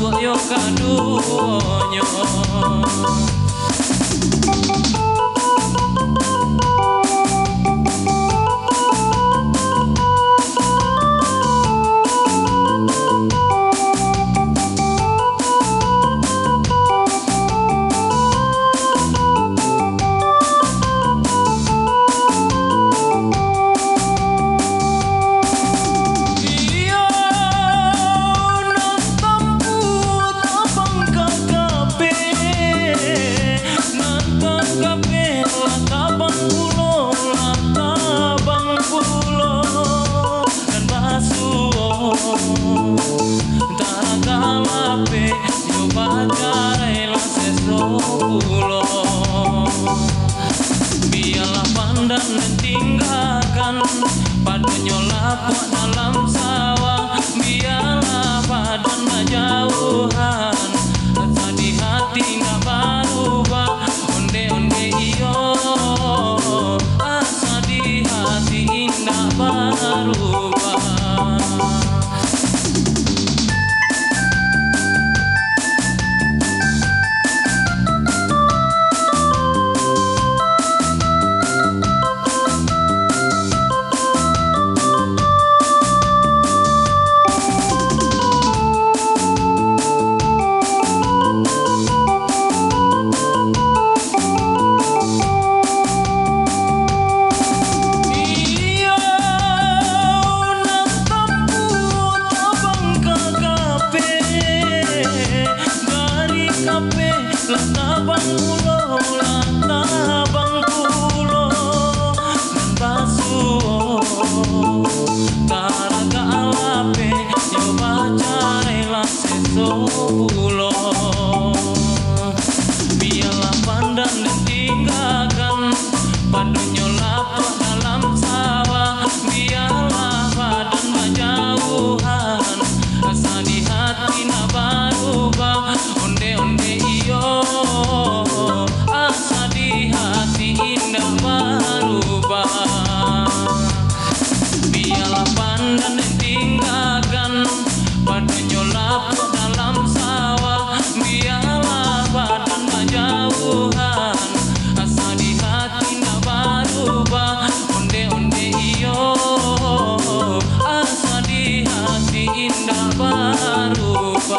boyo kadonyo. Biarlah pandang dan tinggalkan padanya lapuk dalam sawah. Biarlah padan berjauhan, asa di hati nggak berubah. Onde-onde iyo, asa di hati nggak berubah. Latabang pulo dan basuh taraga alape yo bacare la seso pulo. Biarlah pandang dan tinggalkan padanya lapuk dalam sawah. Biarlah padan berjauhan, asa di hati nak berubah. Onde-onde iyo, asa di hati indah berubah. Biarlah pandang dan tinggalkan padanya lapuk dalam sawah. Biarlah padan berjauhan, asa di hati indah berubah. Onde-onde iyo, asa di hati indah berubah.